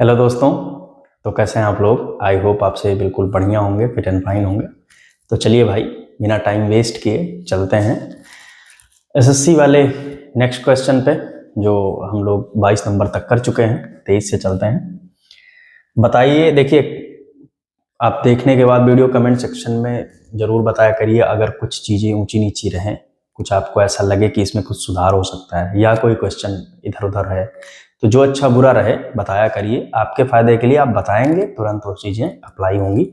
Hello दोस्तों। तो कैसे हैं आप लोग? आई होप आपसे बिल्कुल बढ़िया होंगे, फिट एंड फाइन होंगे। तो चलिए भाई, बिना टाइम वेस्ट किए चलते हैं एसएससी वाले नेक्स्ट क्वेश्चन पे, जो हम लोग 22 नंबर तक कर चुके हैं। 23 से चलते हैं। बताइए, देखिए, आप देखने के बाद वीडियो कमेंट सेक्शन में ज़रूर बताया करिए अगर कुछ चीज़ें ऊंची नीची रहें, कुछ आपको ऐसा लगे कि इसमें कुछ सुधार हो सकता है या कोई क्वेश्चन इधर उधर है, तो जो अच्छा बुरा रहे बताया करिए। आपके फ़ायदे के लिए आप बताएंगे, तुरंत वो चीज़ें अप्लाई होंगी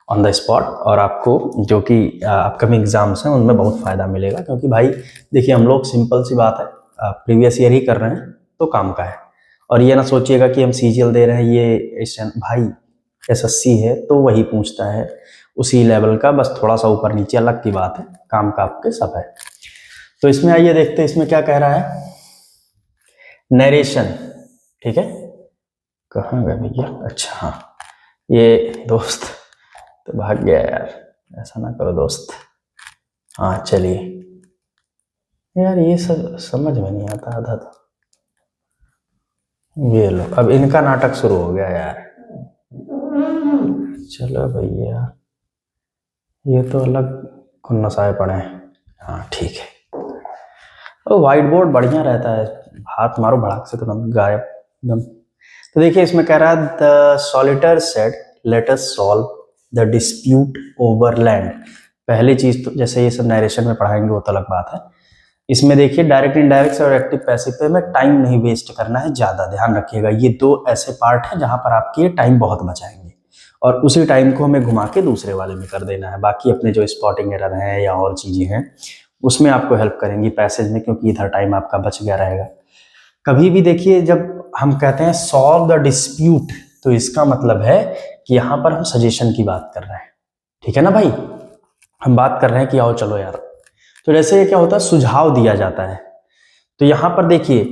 ऑन द स्पॉट, और आपको जो कि अपकमिंग एग्जाम्स हैं उनमें बहुत फ़ायदा मिलेगा। क्योंकि भाई देखिए, हम लोग सिंपल सी बात है, प्रीवियस ईयर ही कर रहे हैं तो काम का है। और ये ना सोचिएगा कि हम सीजीएल दे रहे हैं, ये भाई एसएससी है तो वही पूछता है उसी लेवल का, बस थोड़ा सा ऊपर नीचे अलग की बात है, काम का आपके सब है। तो इसमें आइए देखते हैं इसमें क्या कह रहा है। नरेशन, ठीक है, कहाँ गए भैया? अच्छा हाँ, ये दोस्त तो भाग गया यार, ऐसा ना करो दोस्त। हाँ चलिए यार, ये सब समझ में नहीं आता आधा तो। ये लो, अब इनका नाटक शुरू हो गया यार। चलो भैया, ये तो अलग खुन्नसाए पड़े हैं। हाँ ठीक है। और वाइट बोर्ड बढ़िया रहता है, हाथ मारो भड़ाक से तुरंत गायब एकदम। तो देखिए इसमें कह रहा है the solitaire said let us solve the dispute over land. पहली चीज तो जैसे ये सब नरेशन में पढ़ाएंगे वो तो अलग बात है। इसमें देखिए डायरेक्ट इनडायरेक्ट और एक्टिव पैसिव पे में टाइम नहीं वेस्ट करना है, ज्यादा ध्यान रखिएगा। ये दो ऐसे पार्ट हैं जहां पर आपके टाइम बहुत बचाएंगे, और उसी टाइम को हमें घुमा के दूसरे वाले में कर देना है। बाकी अपने जो स्पॉटिंग एरर है या और चीजें हैं उसमें आपको हेल्प करेंगी पैसेज में, क्योंकि इधर टाइम आपका बच गया रहेगा। कभी भी देखिए, जब हम कहते हैं सॉल्व द डिस्प्यूट, तो इसका मतलब है कि यहां पर हम सजेशन की बात कर रहे हैं, ठीक है ना भाई। हम बात कर रहे हैं कि आओ चलो यार। तो जैसे क्या होता है, सुझाव दिया जाता है। तो यहां पर देखिए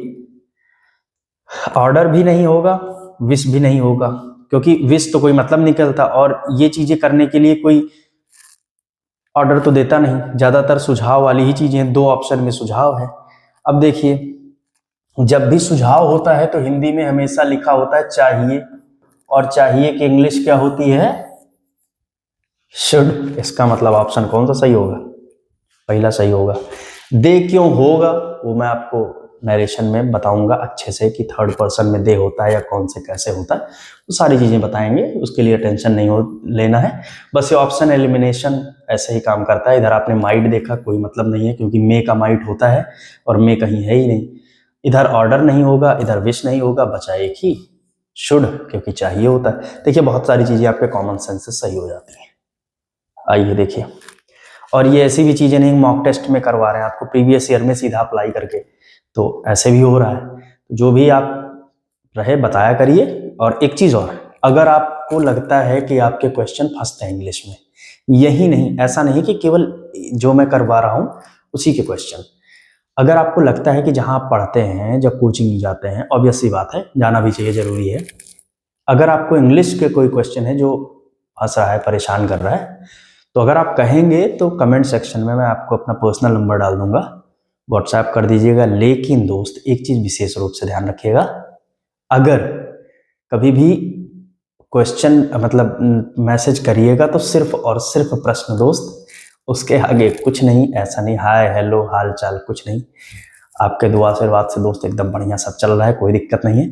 ऑर्डर भी नहीं होगा, विश भी नहीं होगा, क्योंकि विश तो कोई मतलब निकलता, और ये चीजें करने के लिए कोई ऑर्डर तो देता नहीं। ज्यादातर सुझाव वाली ही चीजें, दो ऑप्शन में सुझाव है। अब देखिए, जब भी सुझाव होता है तो हिंदी में हमेशा लिखा होता है चाहिए, और चाहिए की इंग्लिश क्या होती है? शुड। इसका मतलब ऑप्शन कौन सा सही होगा? पहला सही होगा। दे क्यों होगा वो मैं आपको नरेशन में बताऊंगा अच्छे से, कि थर्ड पर्सन में दे होता है या कौन से कैसे होता है, वो सारी चीजें बताएंगे। उसके लिए टेंशन नहीं हो लेना है। बस ये ऑप्शन एलिमिनेशन ऐसे ही काम करता है। इधर आपने माइट देखा, कोई मतलब नहीं है, क्योंकि मे का माइट होता है और मे कहीं है ही नहीं। इधर ऑर्डर नहीं होगा, इधर विश नहीं होगा, बचा एक ही शुड, क्योंकि चाहिए होता है। देखिए बहुत सारी चीजें आपके कॉमन सेंस से सही हो जाती हैं। आइए देखिए, और ये ऐसी भी चीजें नहीं मॉक टेस्ट में करवा रहे हैं आपको, प्रीवियस ईयर में सीधा अप्लाई करके, तो ऐसे भी हो रहा है। जो भी आप रहे बताया करिए। और एक चीज और, अगर आपको लगता है कि आपके क्वेश्चन फंसते हैं इंग्लिश में, यही नहीं, ऐसा नहीं कि केवल जो मैं करवा रहा हूं उसी के क्वेश्चन, अगर आपको लगता है कि जहां आप पढ़ते हैं, जब कोचिंग जाते हैं, ऑब्वियस सी बात है जाना भी चाहिए, जरूरी है। अगर आपको इंग्लिश के कोई क्वेश्चन है जो फंस रहा है, परेशान कर रहा है, तो अगर आप कहेंगे तो कमेंट सेक्शन में मैं आपको अपना पर्सनल नंबर डाल दूंगा, व्हाट्सएप कर दीजिएगा। लेकिन दोस्त एक चीज विशेष रूप से ध्यान रखिएगा, अगर कभी भी क्वेश्चन मतलब मैसेज करिएगा तो सिर्फ और सिर्फ प्रश्न दोस्त, उसके आगे कुछ नहीं। ऐसा नहीं हाय हेलो हाल चाल, कुछ नहीं। आपके दुआ आशीर्वाद से दोस्त एकदम बढ़िया सब चल रहा है, कोई दिक्कत नहीं है।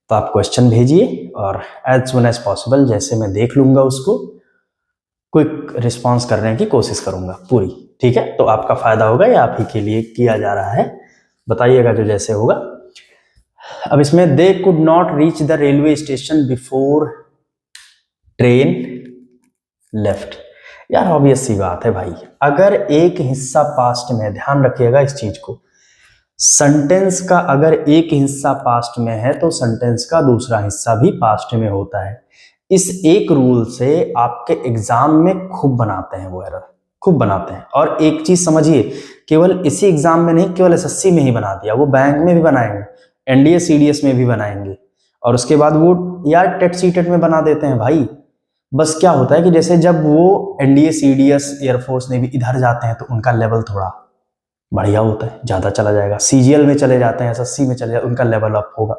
तो आप क्वेश्चन भेजिए और एज सुन एज पॉसिबल, जैसे मैं देख लूंगा उसको, क्विक रिस्पांस करने की कोशिश करूंगा पूरी। ठीक है, तो आपका फायदा होगा, या आप ही के लिए किया जा रहा है, बताइएगा जो जैसे होगा। अब इसमें they could not reach the railway station before train left. यार ऑब्वियस सी बात है भाई, अगर एक हिस्सा पास्ट में, ध्यान रखिएगा इस चीज को, सेंटेंस का अगर एक हिस्सा पास्ट में है तो सेंटेंस का दूसरा हिस्सा भी पास्ट में होता है। इस एक रूल से आपके एग्जाम में खूब बनाते हैं वो एरर, खूब बनाते हैं। और एक चीज समझिए, केवल इसी एग्जाम में नहीं, केवल एसएससी में ही बना दिया, वो बैंक में भी बनाएंगे, एनडीए सीडीएस में भी बनाएंगे, और उसके बाद वो यार टेट सीटेट में बना देते हैं भाई। बस क्या होता है कि जैसे जब वो एनडीए सीडीएस एयरफोर्स नेवी इधर जाते हैं तो उनका लेवल थोड़ा बढ़िया होता है, ज्यादा चला जाएगा। सीजीएल में चले जाते हैं, एसएससी में चले जाते हैं, उनका लेवल अप होगा।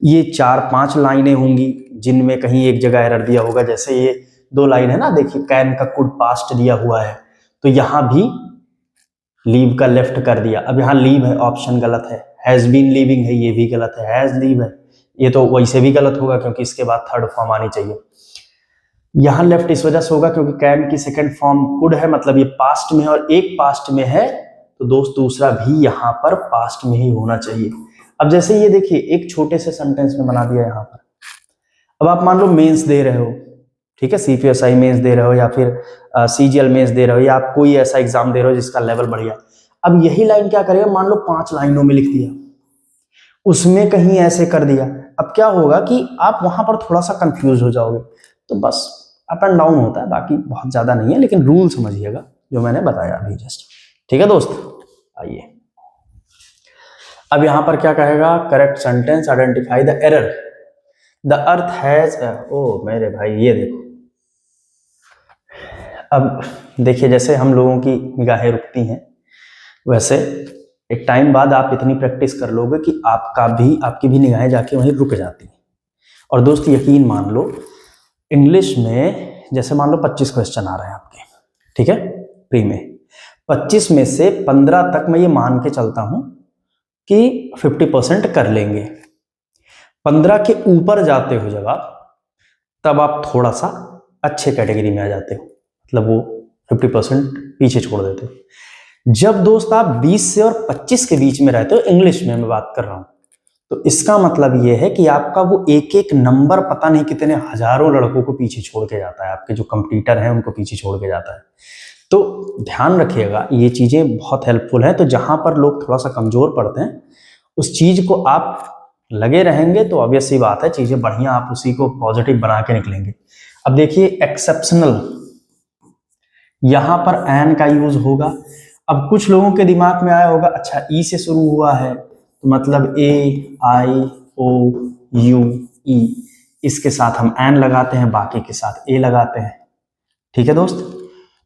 ये 4-5 लाइनें होंगी जिनमें कहीं एक जगह एरर दिया होगा, जैसे ये 2 लाइन है ना, देखिए कैन का कुड पास्ट दिया हुआ है तो यहां भी लीव का लेफ्ट कर दिया। अब यहाँ लीव है, ऑप्शन गलत है। हैज बीन लीविंग है, ये भी गलत है। हैज लीव है, ये तो वैसे भी गलत होगा क्योंकि इसके बाद थर्ड फॉर्म आनी चाहिए। यहाँ लेफ्ट इस वजह से होगा क्योंकि कैन की सेकंड फॉर्म कुड है, मतलब ये पास्ट में है और एक पास्ट में है, तो दोस्त दूसरा भी यहाँ पर पास्ट में ही होना चाहिए। अब जैसे ये देखिए एक छोटे से सेंटेंस में बना दिया यहाँ पर। अब आप मान लो मेंस दे रहे हो, ठीक है, सीपीएसआई मेंस दे रहे हो या फिर सीजीएल मेंस दे रहे हो या आप कोई ऐसा एग्जाम दे रहे हो जिसका लेवल बढ़िया। अब यही लाइन क्या करेगा, मान लो 5 लाइनों में लिख दिया, उसमें कहीं ऐसे कर दिया। अब क्या होगा कि आप वहां पर थोड़ा सा कंफ्यूज हो जाओगे। तो बस अप एंड डाउन होता है, बाकी बहुत ज्यादा नहीं है, लेकिन रूल समझिएगा जो मैंने बताया अभी जस्ट। ठीक है दोस्त, आइए अब यहां पर क्या कहेगा, correct sentence, identify the error. The earth has, ओ मेरे भाई ये देखो, अब देखिए जैसे हम लोगों की निगाहें रुकती हैं वैसे एक टाइम बाद आप इतनी प्रैक्टिस कर लोगे कि आपकी भी निगाहें जाके वहीं रुक जाती हैं। और दोस्त यकीन मान लो, इंग्लिश में जैसे मान लो 25 क्वेश्चन आ रहे हैं आपके, ठीक है, प्री में 25 में से 15 तक मैं ये मान के चलता हूं कि 50% कर लेंगे। 15 के ऊपर जाते हो जब आप, तब आप थोड़ा सा अच्छे कैटेगरी में आ जाते हो, मतलब वो 50% पीछे छोड़ देते हो। जब दोस्त आप 20 से और 25 के बीच में रहते हो, इंग्लिश में मैं बात कर रहा हूं, तो इसका मतलब ये है कि आपका वो एक एक नंबर पता नहीं कितने हजारों लड़कों को पीछे छोड़ के जाता है, आपके जो कंप्यूटर हैं उनको पीछे छोड़ के जाता है। तो ध्यान रखिएगा, ये चीजें बहुत हेल्पफुल है। तो जहां पर लोग थोड़ा सा कमजोर पड़ते हैं उस चीज को आप लगे रहेंगे तो ऑब्वियस सी बात है चीजें बढ़िया, आप उसी को पॉजिटिव बना के निकलेंगे। अब देखिए एक्सेप्शनल, यहां पर एन का यूज होगा। अब कुछ लोगों के दिमाग में आया होगा, अच्छा ई से शुरू हुआ है तो मतलब ए आई ओ यू ई, इसके साथ हम एन लगाते हैं, बाकी के साथ ए लगाते हैं। ठीक है दोस्त,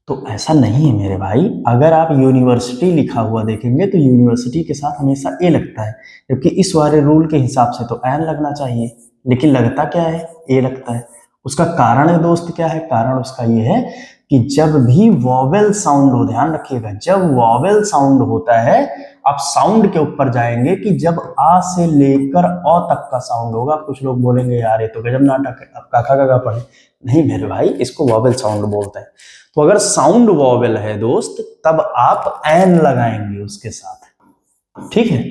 तो ऐसा नहीं है मेरे भाई। अगर आप यूनिवर्सिटी लिखा हुआ देखेंगे तो यूनिवर्सिटी के साथ हमेशा ए लगता है, जबकि इस वाले रूल के हिसाब से तो एन लगना चाहिए, लेकिन लगता क्या है, ए लगता है। उसका कारण है दोस्त, क्या है कारण उसका, ये है कि जब भी वॉवेल साउंड हो, ध्यान रखिएगा, जब वॉवेल साउंड होता है, आप साउंड के ऊपर जाएंगे कि जब आ से लेकर अ तक का साउंड होगा। कुछ लोग बोलेंगे यार ये तो गजब नाटक है, आप काका काका पढ़े। नहीं मेरे भाई, इसको वॉवेल साउंड बोलते हैं। तो अगर साउंड वॉवेल है दोस्त, तब आप एन लगाएंगे उसके साथ, ठीक है।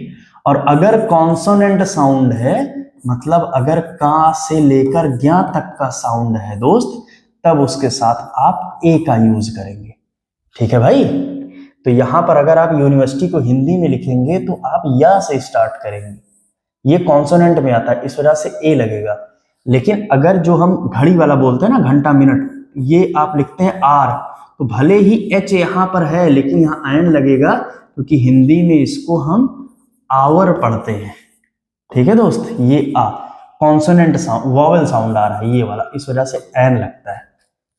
और अगर कॉन्सोनेंट साउंड है, मतलब अगर का से लेकर ज्ञा तक का साउंड है दोस्त, तब उसके साथ आप ए का यूज करेंगे। ठीक है भाई, तो यहां पर अगर आप यूनिवर्सिटी को हिंदी में लिखेंगे तो आप या से स्टार्ट करेंगे, ये कॉन्सोनेंट में आता है, इस वजह से ए लगेगा। लेकिन अगर जो हम घड़ी वाला बोलते हैं ना, घंटा मिनट, ये आप लिखते हैं आर, तो भले ही एच यहां पर है लेकिन यहां एन लगेगा, क्योंकि हिंदी में इसको हम आवर पढ़ते हैं। ठीक है दोस्त, ये आ कॉन्सोनेंट साउंड, वॉवेल साउंड आ रहा है ये वाला, इस वजह से एन लगता है।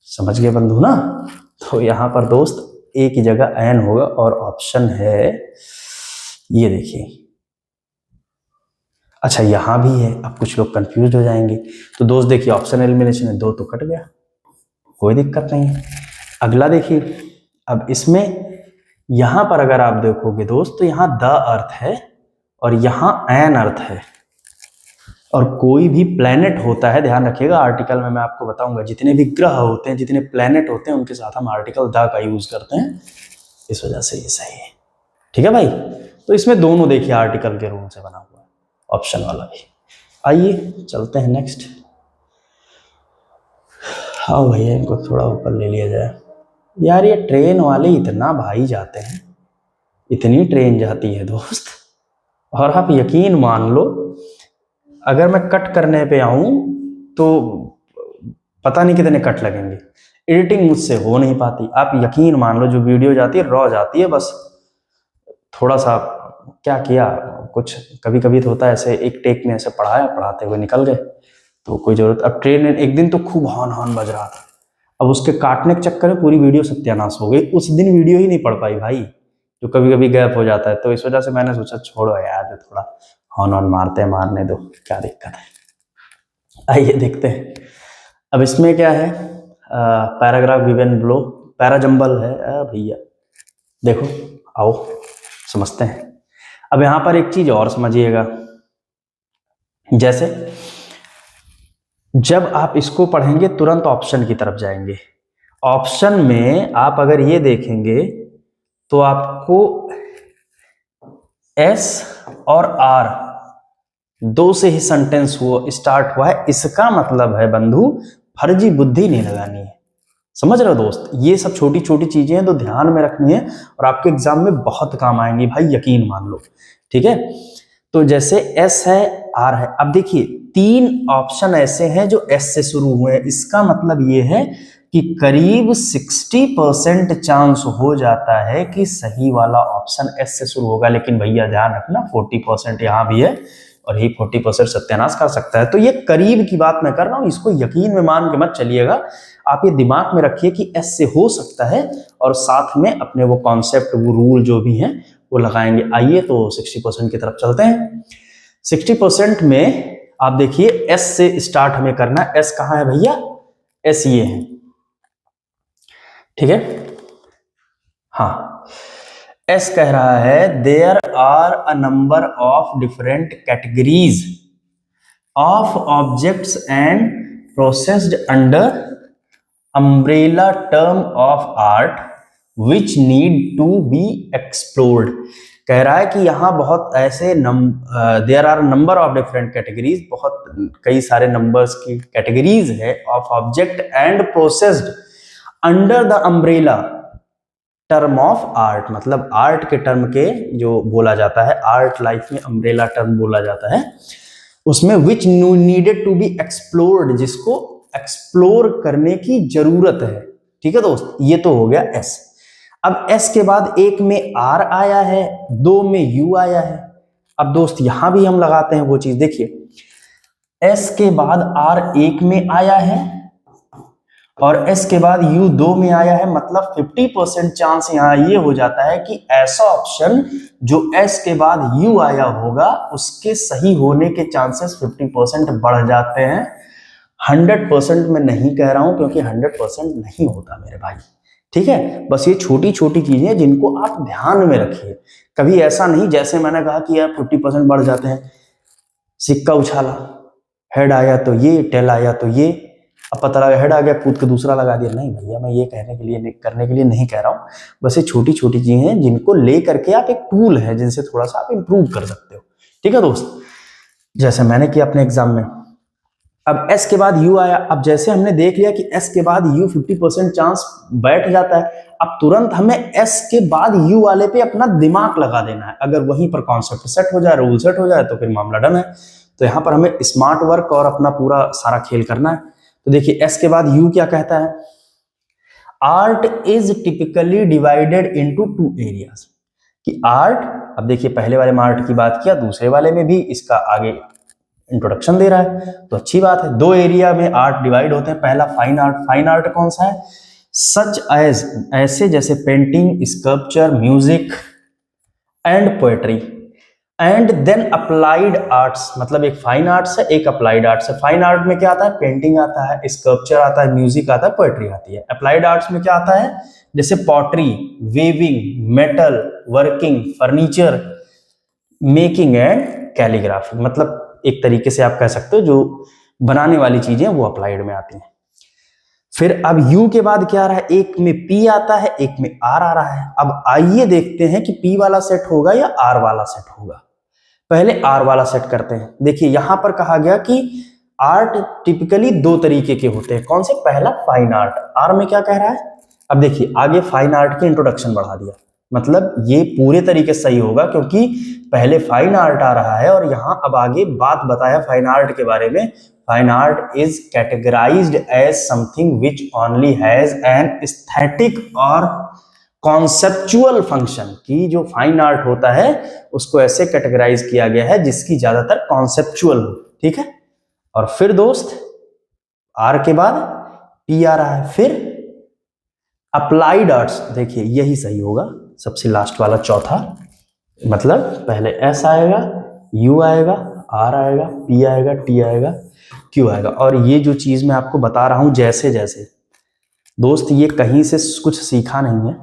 समझ गए बंधु ना। तो यहां पर दोस्त ए की जगह एन होगा और ऑप्शन है ये, देखिए। अच्छा यहां भी है, अब कुछ लोग कंफ्यूज हो जाएंगे। तो दोस्त देखिए ऑप्शन एलिमिनेशन है, 2 तो कट गया, कोई दिक्कत नहीं है। अगला देखिए, अब इसमें यहां पर अगर आप देखोगे दोस्त, तो यहां द अर्थ है और यहां एन अर्थ है। और कोई भी प्लेनेट होता है, ध्यान रखिएगा, आर्टिकल में मैं आपको बताऊंगा, जितने भी ग्रह होते हैं, जितने प्लेनेट होते हैं, उनके साथ हम आर्टिकल द का यूज करते हैं, इस वजह से ये सही है। ठीक है भाई, तो इसमें दोनों देखिए आर्टिकल के रूल से बना हुआ है, ऑप्शन वाला भी। आइए चलते हैं नेक्स्ट। हाँ भैया, इनको थोड़ा ऊपर ले लिया जाए। यार ये ट्रेन वाले इतना भाई जाते हैं, इतनी ट्रेन जाती है दोस्त, और आप यकीन मान लो अगर मैं कट करने पे आऊं तो पता नहीं कितने कट लगेंगे। एडिटिंग मुझसे हो नहीं पाती, आप यकीन मान लो, जो वीडियो जाती है रॉ जाती है, बस थोड़ा सा क्या किया, कुछ कभी कभी तो होता है ऐसे, एक टेक में ऐसे पढ़ाया, पढ़ाते हुए निकल गए, तो कोई जरूरत। अब ट्रेन एक दिन तो खूब हॉर्न हॉर्न बज रहा था, अब उसके काटने के चक्कर में पूरी वीडियो सत्यानाश हो गई। उस दिन वीडियो ही नहीं पढ़ पाई भाई, जो कभी कभी गैप हो जाता है। तो इस वजह से मैंने सोचा छोड़ो यार, जो थोड़ा हॉर्न ऑन मारते हैं, मारने दो, क्या दिक्कत है। आइए देखते हैं। अब इसमें क्या है, पैराग्राफ गिवन बिलो, पैराजंबल है भैया, देखो आओ समझते हैं। अब यहां पर एक चीज और समझिएगा, जैसे जब आप इसको पढ़ेंगे तुरंत ऑप्शन की तरफ जाएंगे। ऑप्शन में आप अगर ये देखेंगे तो आपको एस और आर दो से ही सेंटेंस स्टार्ट हुआ है, इसका मतलब है बंधु फर्जी बुद्धि नहीं लगानी है। समझ रहे हो दोस्त, ये सब छोटी छोटी चीजें हैं तो ध्यान में रखनी है और आपके एग्जाम में बहुत काम आएंगी भाई, यकीन मान लो, ठीक है। तो जैसे एस है, आर है, अब देखिए 3 ऑप्शन ऐसे हैं जो एस से शुरू हुए हैं, इसका मतलब ये है कि करीब 60% चांस हो जाता है कि सही वाला ऑप्शन एस से शुरू होगा। लेकिन भैया ध्यान रखना 40% यहां भी है और ये 40% सत्यानाश कर सकता है। तो ये करीब की बात मैं कर रहा हूं, इसको यकीन में मान के मत चलिएगा, आप ये दिमाग में रखिए कि एस से हो सकता है और साथ में अपने वो कॉन्सेप्ट, वो रूल जो भी हैं वो लगाएंगे। आइए तो 60% की तरफ चलते हैं। 60% में आप देखिए एस से स्टार्ट हमें करना है। एस कहां है भैया, एस ये है, ठीक है। हाँ, एस कह रहा है there are a number of different categories of objects and processed under umbrella term of art which need to be explored. कह रहा है कि यहाँ बहुत ऐसे there are number of different categories, बहुत कई सारे नंबर्स की कैटेगरीज है of object and processed under the umbrella term of art, मतलब आर्ट के टर्म के जो बोला जाता है, आर्ट लाइफ में अम्ब्रेला टर्म बोला जाता है, उसमें विच नीडेड टू बी एक्सप्लोर्ड, जिसको एक्सप्लोर करने की जरूरत है, ठीक है दोस्त। ये तो हो गया एस। अब एस के बाद एक में आर आया है, 2 में यू आया है। अब दोस्त यहां भी हम लगाते हैं वो चीज, देखिए एस के बाद आर एक में आया है और एस के बाद यू 2 में आया है, मतलब 50% चांस यहां ये हो जाता है कि ऐसा ऑप्शन जो एस के बाद यू आया होगा उसके सही होने के चांसेस 50% बढ़ जाते हैं। 100% में नहीं कह रहा हूं क्योंकि 100% नहीं होता मेरे भाई, ठीक है। बस ये छोटी छोटी चीजें जिनको आप ध्यान में रखिए। कभी ऐसा नहीं जैसे मैंने कहा कि यार 50% बढ़ जाते हैं, सिक्का उछाला, हेड आया तो ये, टेल आया तो ये, अब पता लगा हेड आ गया, कूद के दूसरा लगा दिया। नहीं भैया, मैं ये कहने के लिए करने के लिए नहीं कह रहा हूं, बस ये छोटी छोटी चीजें हैं जिनको ले करके आप, एक टूल है जिनसे थोड़ा सा आप इंप्रूव कर सकते हो, ठीक है दोस्त। जैसे मैंने किया अपने एग्जाम में। अब एस के बाद यू आया, अब जैसे हमने देख लिया कि एस के बाद यू 50% चांस बैठ जाता है, अब तुरंत हमें एस के बाद यू वाले पे अपना दिमाग लगा देना है। अगर वहीं पर कॉन्सेप्ट सेट हो जाए, रूल सेट हो जाए तो फिर मामला डन है। तो यहां पर हमें स्मार्ट वर्क और अपना पूरा सारा खेल करना है। तो देखिए एस के बाद यू क्या कहता है, art is typically divided into 2 areas, कि आर्ट, अब देखिए पहले वाले में आर्ट की बात किया, दूसरे वाले में भी इसका आगे इंट्रोडक्शन दे रहा है, तो अच्छी बात है। 2 एरिया में आर्ट डिवाइड होते हैं। पहला फाइन आर्ट, फाइन आर्ट कौन सा है, सच एज, ऐसे जैसे painting, sculpture, music and poetry, and then applied arts, मतलब एक फाइन आर्ट्स है, एक अप्लाइड आर्ट्स है। फाइन आर्ट में क्या आता है, पेंटिंग आता है, स्कल्पचर आता है, म्यूजिक आता है, पोएट्री आती है। अप्लाइड आर्ट्स में क्या आता है, जैसे pottery, weaving, metal working, furniture making and calligraphy, मतलब एक तरीके से आप कह सकते हो जो बनाने वाली चीजें वो अप्लाइड में आती हैं। फिर अब यू के बाद क्या आ रहा है, एक में पी आता है, एक में आर आ रहा है। अब आइए देखते हैं कि पी वाला सेट होगा या आर वाला सेट होगा। पहले आर वाला सेट करते हैं। देखिए यहां पर कहा गया कि आर्ट टिपिकली 2 तरीके के होते हैं। कौन से, पहला फाइन आर्ट, आर में क्या कह रहा है। अब देखिए आगे फाइन आर्ट की इंट्रोडक्शन बढ़ा दिया, मतलब ये पूरे तरीके से सही होगा क्योंकि पहले फाइन आर्ट आ रहा है और यहां अब आगे बात बताया फाइन आर्ट के बारे में। Fine art is categorised as something which only has an aesthetic और कॉन्सेप्चुअल फंक्शन, की जो फाइन आर्ट होता है उसको ऐसे कैटेगराइज किया गया है जिसकी ज्यादातर कॉन्सेप्चुअल हो, ठीक है। और फिर दोस्त आर के बाद पी आ रहा है, फिर अप्लाइड आर्ट्स, देखिए यही सही होगा, सबसे लास्ट वाला चौथा, मतलब पहले एस आएगा, U आएगा, R आएगा, P आएगा, T आएगा, Q आएगा। और ये जो चीज मैं आपको बता रहा हूं जैसे जैसे दोस्त, ये कहीं से कुछ सीखा नहीं है,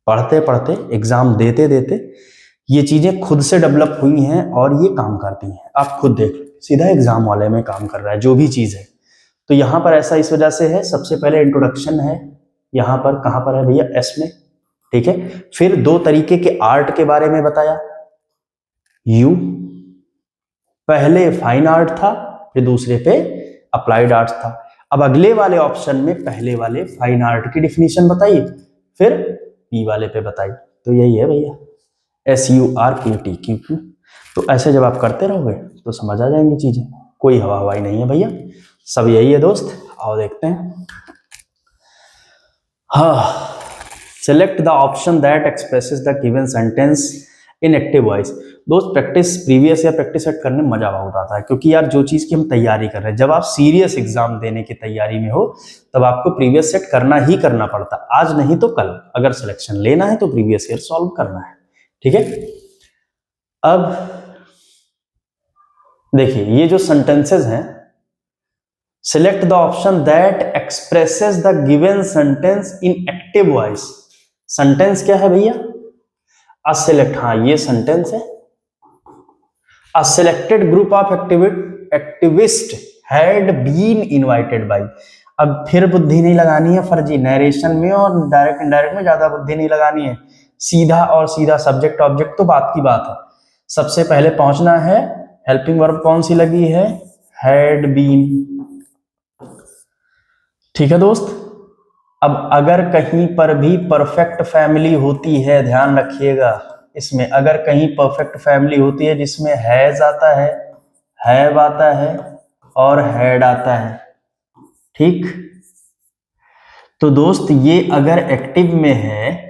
पढ़ते पढ़ते एग्जाम देते देते ये चीजें खुद से डेवलप हुई हैं और ये काम करती हैं। आप खुद देख लो, सीधा एग्जाम वाले में काम कर रहा है जो भी चीज है। तो यहाँ पर ऐसा इस वजह से है, सबसे पहले इंट्रोडक्शन है, यहाँ पर कहाँ पर है भैया, एस में, ठीक है। फिर दो तरीके के आर्ट के बारे में बताया, यू पहले फाइन आर्ट था, फिर दूसरे पे अप्लाइड आर्ट्स था। अब अगले वाले ऑप्शन में पहले वाले फाइन आर्ट की डिफिनीशन बताइए, फिर पी वाले पे बताइए। तो यही है भैया, SURKTQ। तो ऐसे जब आप करते रहोगे तो समझ आ जाएंगी चीजें, कोई हवा हवाई नहीं है भैया, सब यही है दोस्त। आओ देखते हैं। हाँ, select the option that expresses the given sentence in active voice. दोस्त प्रेक्टिस प्रीवियस या प्रैक्टिस सेट करने में मजा बहुत आता है, क्योंकि यार जो चीज की हम तैयारी कर रहे हैं, जब आप सीरियस एग्जाम देने की तैयारी में हो तब आपको प्रीवियस सेट करना ही करना पड़ता, आज नहीं तो कल। अगर सिलेक्शन लेना है तो प्रीवियस ईयर सॉल्व करना है, ठीक है। अब देखिए ये जो सेंटेंसेस हैं, select the option that expresses the given sentence in active voice. Sentence क्या है भैया, अ सिलेक्ट, हाँ ये सेंटेंस है। A selected group of activist had been invited by. अब फिर बुद्धि नहीं लगानी है फर्जी नरेशन में और डायरेक्ट इनडायरेक्ट में, ज्यादा बुद्धि नहीं लगानी है, सीधा और सीधा सब्जेक्ट ऑब्जेक्ट तो बात की बात है। सबसे पहले पहुंचना है, हेल्पिंग वर्ब कौन सी लगी है, हैड बीन, ठीक है दोस्त। अब अगर कहीं पर भी परफेक्ट फैमिली होती है, ध्यान रखिएगा इसमें, अगर कहीं परफेक्ट फैमिली होती है जिसमें हैज आता है, हैव आता है और हैड आता है, ठीक। तो दोस्त ये अगर एक्टिव में है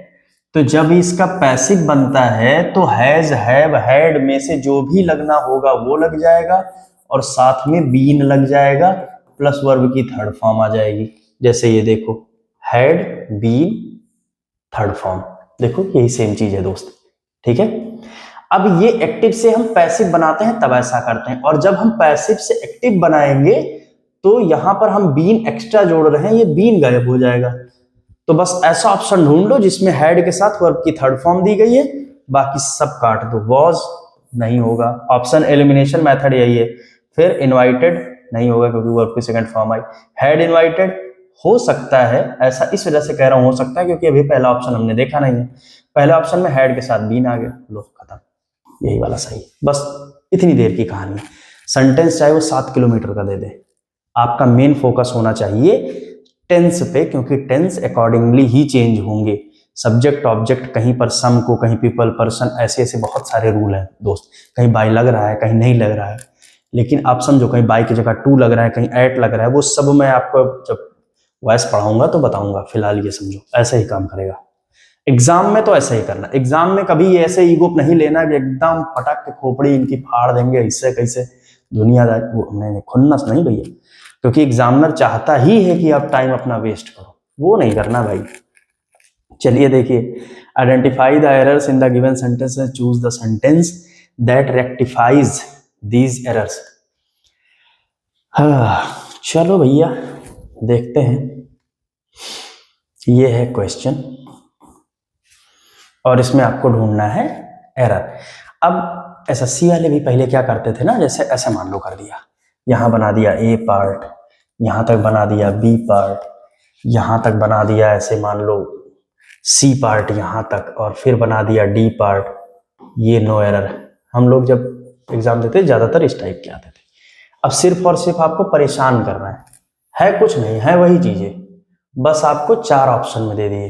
तो जब इसका पैसिव बनता है तो हैज, हैव, हैड में से जो भी लगना होगा वो लग जाएगा और साथ में बीन लग जाएगा, प्लस वर्ब की थर्ड फॉर्म आ जाएगी। जैसे ये देखो, हैड बीन थर्ड फॉर्म, देखो यही सेम चीज है दोस्त, ठीक है। अब ये एक्टिव से हम पैसिव बनाते हैं तब ऐसा करते हैं, और जब हम पैसिव से एक्टिव बनाएंगे तो यहां पर हम बीन एक्स्ट्रा जोड़ रहे हैं, ये बीन गायब हो जाएगा। तो बस ऐसा ऑप्शन ढूंढ लो जिसमें हैड के साथ वर्ब की थर्ड फॉर्म दी गई है, बाकी सब काट दो। वॉज नहीं होगा, ऑप्शन एलिमिनेशन मेथड यही है। फिर इनवाइटेड नहीं होगा क्योंकि वर्ब की second form I. Had invited हो सकता है, ऐसा इस वजह से कह रहा हूं हो सकता है क्योंकि अभी पहला ऑप्शन हमने देखा नहीं है, पहले ऑप्शन में हैड के साथ बीन आ गया, लो खत्म, यही वाला सही। बस इतनी देर की कहानी है। सेंटेंस चाहे वो 7 किलोमीटर का दे दे, आपका मेन फोकस होना चाहिए टेंस पे, क्योंकि टेंस अकॉर्डिंगली ही चेंज होंगे। सब्जेक्ट ऑब्जेक्ट, कहीं पर सम को, कहीं पीपल पर्सन, ऐसे ऐसे बहुत सारे रूल हैं दोस्त। कहीं बाय लग रहा है, कहीं नहीं लग रहा है, लेकिन आप समझो कहीं बाय की जगह टू लग रहा है, कहीं एट लग रहा है, वो सब मैं आपको जब वॉइस पढ़ाऊंगा तो बताऊंगा। फिलहाल ये समझो ऐसा ही काम करेगा एग्जाम में, तो ऐसा ही करना। एग्जाम में कभी ऐसे ईगो नहीं लेना कि एकदम पटक के खोपड़ी इनकी फाड़ देंगे, इससे कैसे दुनियादारी, वो नहीं, खुन्नस नहीं भैया, क्योंकि एग्जामिनर चाहता ही है कि आप टाइम अपना वेस्ट करो, वो नहीं करना भाई। चलिए देखिए, identify the errors in the given sentence and choose the sentence that rectifies these errors. चलो भैया देखते हैं, ये है क्वेश्चन और इसमें आपको ढूंढना है एरर। अब एसएससी वाले भी पहले क्या करते थे ना, जैसे ऐसे मान लो कर दिया, यहां बना दिया ए पार्ट, यहां तक बना दिया बी पार्ट, यहां तक बना दिया ऐसे मान लो सी पार्ट यहां तक, और फिर बना दिया डी पार्ट, ये नो एरर। हम लोग जब एग्जाम देते ज्यादातर इस टाइप के आते थे। अब सिर्फ और सिर्फ आपको परेशान करना है कुछ नहीं है, वही चीजें, बस आपको 4 ऑप्शन में दे दिए।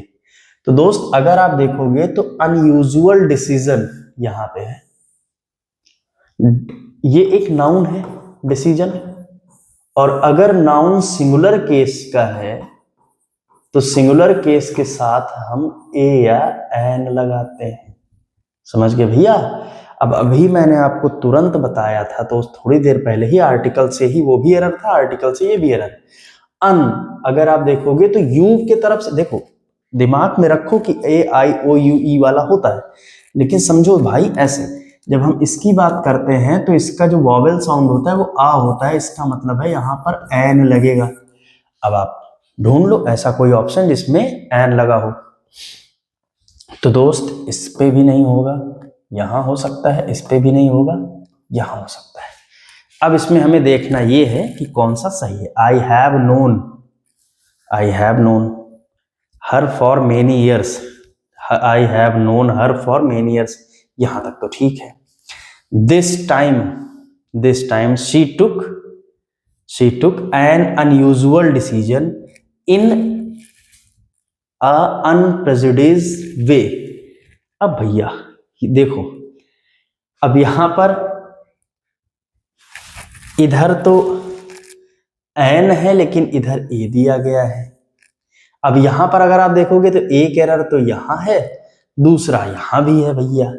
तो दोस्त अगर आप देखोगे तो अनयूजुअल डिसीजन यहां पे है, ये एक नाउन है डिसीजन, और अगर नाउन सिंगुलर केस का है तो सिंगुलर केस के साथ हम ए या एन लगाते हैं, समझ गए भैया। अब अभी मैंने आपको तुरंत बताया था, तो थोड़ी देर पहले ही आर्टिकल से ही वो भी एरर था, आर्टिकल से ये भी एरर। अन अगर आप देखोगे तो यू के तरफ से, देखो दिमाग में रखो कि ए आई ओ यू ई वाला होता है, लेकिन समझो भाई ऐसे जब हम इसकी बात करते हैं तो इसका जो वॉवेल साउंड होता है वो आ होता है, इसका मतलब है यहाँ पर एन लगेगा। अब आप ढूंढ लो ऐसा कोई ऑप्शन जिसमें एन लगा हो। तो दोस्त इस पे भी नहीं होगा, यहां हो सकता है, इस पे भी नहीं होगा, यहां हो सकता है। अब इसमें हमें देखना ये है कि कौन सा सही है। I have known her for many years, I have known her for many years, यहां तक तो ठीक है। This time she took an unusual decision in unprejudiced way. अब भैया देखो, अब यहां पर इधर तो एन है लेकिन इधर ए दिया गया है। अब यहां पर अगर आप देखोगे तो एक एरर तो यहां है, दूसरा यहां भी है भैया।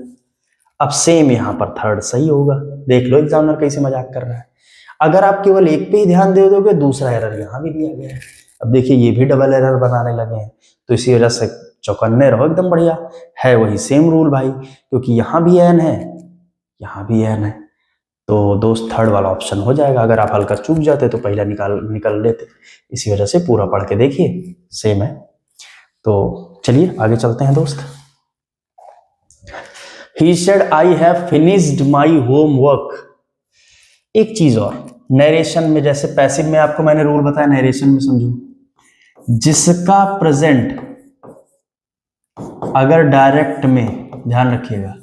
अब सेम यहां पर थर्ड सही होगा। देख लो एग्जामिनर कैसे मजाक कर रहा है। अगर आप केवल एक पे ही ध्यान दे दोगे, दूसरा एरर यहां भी दिया गया है। अब देखिए ये भी डबल एरर बनाने लगे हैं, तो इसी वजह से चौकन्ने रहो एकदम बढ़िया। है वही सेम रूल भाई, क्योंकि यहां भी एन है, यहां भी एन है, तो दोस्त थर्ड वाला ऑप्शन हो जाएगा। अगर आप हल्का चूक जाते तो पहला निकल लेते। इसी वजह से पूरा पढ़ के देखिए सेम है। तो चलिए आगे चलते हैं दोस्त। He said I have finished my homework। एक चीज और, नरेशन में जैसे पैसिव में आपको मैंने रूल बताया, नरेशन में समझो, जिसका प्रेजेंट अगर डायरेक्ट में, ध्यान रखिएगा,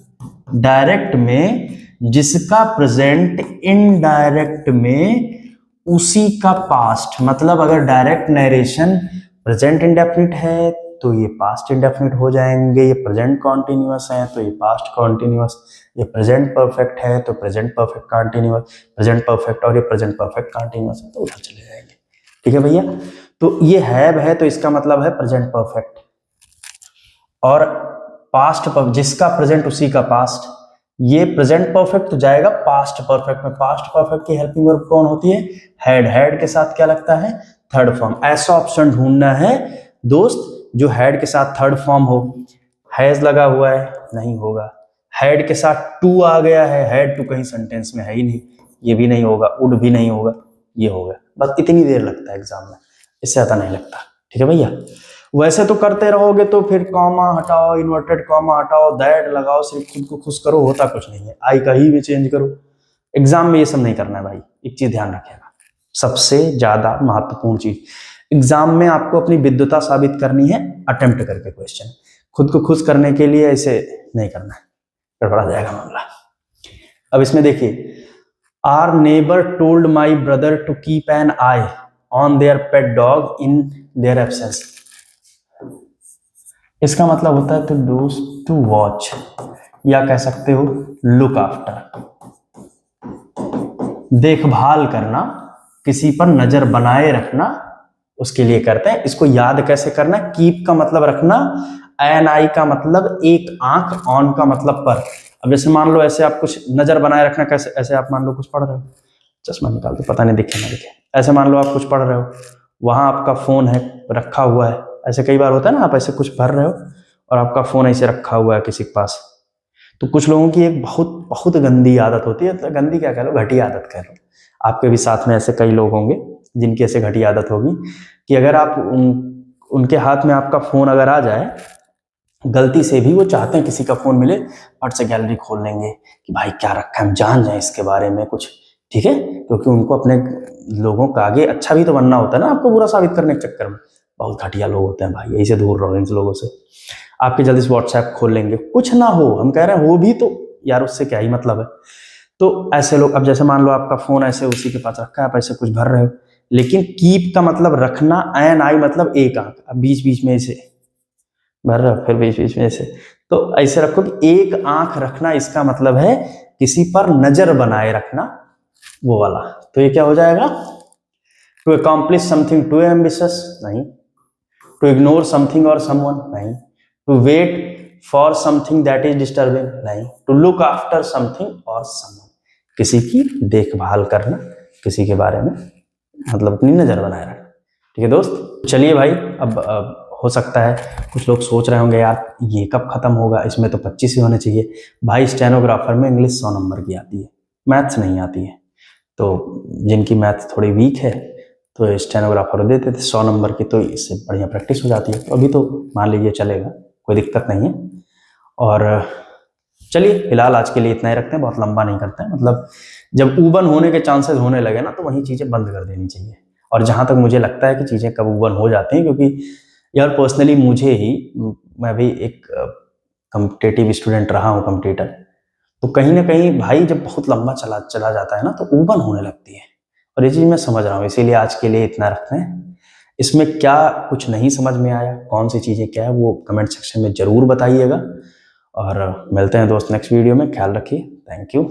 डायरेक्ट में जिसका प्रेजेंट इनडायरेक्ट में उसी का पास्ट, मतलब अगर डायरेक्ट नरेशन प्रेजेंट इंडेफिनिट है तो ये पास्ट इंडेफिनिट हो जाएंगे, ये प्रेजेंट कॉन्टिन्यूअस है तो ये पास्ट कॉन्टिन्यूअस, ये प्रेजेंट परफेक्ट है तो present perfect continuous, present perfect और ये प्रेजेंट परफेक्ट कॉन्टिन्यूअस है तो उधर चले जाएंगे। ठीक है भैया, तो ये है तो इसका मतलब है प्रेजेंट परफेक्ट, और पास्ट जिसका प्रेजेंट उसी का पास्ट, ये प्रेजेंट परफेक्ट तो जाएगा पास्ट परफेक्ट में। पास्ट परफेक्ट की हेल्पिंग वर्ब कौन होती है? हैड। हैड के साथ क्या लगता है? Third form. ऐसा ऑप्शन ढूंढना है दोस्त जो हैड के साथ थर्ड फॉर्म हो। हैज लगा हुआ है, नहीं होगा। हैड के साथ टू आ गया है, हैड टू कहीं सेंटेंस में है ही नहीं, ये भी नहीं होगा। वुड भी नहीं होगा, ये होगा। बस इतनी देर लगता है एग्जाम में, इससे ज्यादा नहीं लगता। ठीक है भैया, वैसे तो करते रहोगे तो फिर कॉमा हटाओ, इन्वर्टेड कॉमा हटाओ, दैट लगाओ, सिर्फ खुद को खुश करो, होता कुछ नहीं है। आई का ही भी चेंज करो। एग्जाम में ये सब नहीं करना है भाई, एक चीज ध्यान रखिएगा, सबसे ज्यादा महत्वपूर्ण चीज एग्जाम में आपको अपनी विद्वता साबित करनी है अटेम्प्ट करके क्वेश्चन। खुद को खुश करने के लिए ऐसे नहीं करना है, गड़बड़ा जाएगा मामला। अब इसमें देखिए, our neighbour told my brother to keep an eye on their pet dog in their absence. इसका मतलब होता है टू वॉच, या कह सकते हो लुक आफ्टर, देखभाल करना, किसी पर नजर बनाए रखना, उसके लिए करते हैं। इसको याद कैसे करना? कीप का मतलब रखना, एन आई का मतलब एक आंख, ऑन का मतलब पर। अब जैसे मान लो ऐसे आप कुछ नजर बनाए रखना, कैसे? ऐसे आप मान लो कुछ पढ़ रहे हो, चश्मा निकाल दो, पता नहीं दिखे ना दिखे। ऐसे मान लो आप कुछ पढ़ रहे हो, वहां आपका फोन है रखा हुआ है, ऐसे कई बार होता है ना, आप ऐसे कुछ पढ़ रहे हो और आपका फोन ऐसे रखा हुआ है किसी के पास। तो कुछ लोगों की एक बहुत बहुत गंदी आदत होती है, तो गंदी क्या कह लो, घटिया आदत कह लो। आपके भी साथ में ऐसे कई लोग होंगे जिनकी ऐसे घटिया आदत होगी कि अगर आप उनके हाथ में आपका फोन अगर आ जाए गलती से भी, वो चाहते हैं किसी का फोन मिले, फट से गैलरी खोल लेंगे कि भाई क्या रखा है, हम जान जाए इसके बारे में कुछ। ठीक है, क्योंकि उनको अपने लोगों का आगे अच्छा भी तो बनना होता है ना, आपको बुरा साबित करने के चक्कर में। बहुत घटिया लोग होते हैं भाई, यही से दूर रहो इन लोगों से। आपके जल्दी से व्हाट्सएप खोल लेंगे, कुछ ना हो, हम कह रहे हैं हो भी तो यार, उससे क्या ही मतलब है। तो ऐसे लोग, अब जैसे मान लो आपका फोन ऐसे उसी के पास रखा है, आप ऐसे कुछ भर रहे हो, लेकिन कीप का मतलब रखना, एन आई मतलब एक आंख, अब बीच बीच में ऐसे भर रहे हो, फिर बीच बीच में ऐसे, तो ऐसे रखो कि एक आंख रखना, इसका मतलब है किसी पर नजर बनाए रखना, वो वाला। तो ये क्या हो जाएगा? To accomplish something too ambitious, नहीं। टू इग्नोर समथिंग और समवन, नहीं। To wait for something that is disturbing, नहीं। टू लुक आफ्टर समथिंग और समवन, किसी की देखभाल करना, किसी के बारे में मतलब अपनी नजर बनाए रखना। ठीक है दोस्त, चलिए भाई अब हो सकता है कुछ लोग सोच रहे होंगे यार ये कब ख़त्म होगा, इसमें तो 25 ही होने चाहिए। भाई स्टेनोग्राफर में इंग्लिश 100 नंबर की आती है, मैथ्स नहीं आती है। तो जिनकी मैथ थोड़ी वीक है तो स्टेनोग्राफर देते थे 100 नंबर की, तो इससे बढ़िया प्रैक्टिस हो जाती है। तो अभी तो मान लीजिए चलेगा, कोई दिक्कत नहीं है। और चलिए फिलहाल आज के लिए इतना ही रखते हैं, बहुत लंबा नहीं करते हैं। मतलब जब ऊबन होने के चांसेस होने लगे ना तो वही चीज़ें बंद कर देनी चाहिए। और जहाँ तक मुझे लगता है कि चीज़ें कब ऊबन हो जाती हैं, क्योंकि यार पर्सनली मुझे ही, मैं भी एक कॉम्पिटेटिव स्टूडेंट रहा हूँ, कॉम्पिटिटर, तो कहीं ना कहीं भाई जब बहुत लंबा चला चला जाता है ना तो ऊबन होने लगती है। और ये चीज़ मैं समझ रहा हूँ, इसीलिए आज के लिए इतना रखते हैं। इसमें क्या कुछ नहीं समझ में आया, कौन सी चीज़ें क्या है, वो कमेंट सेक्शन में ज़रूर बताइएगा। और मिलते हैं दोस्त नेक्स्ट वीडियो में, ख्याल रखिए, थैंक यू।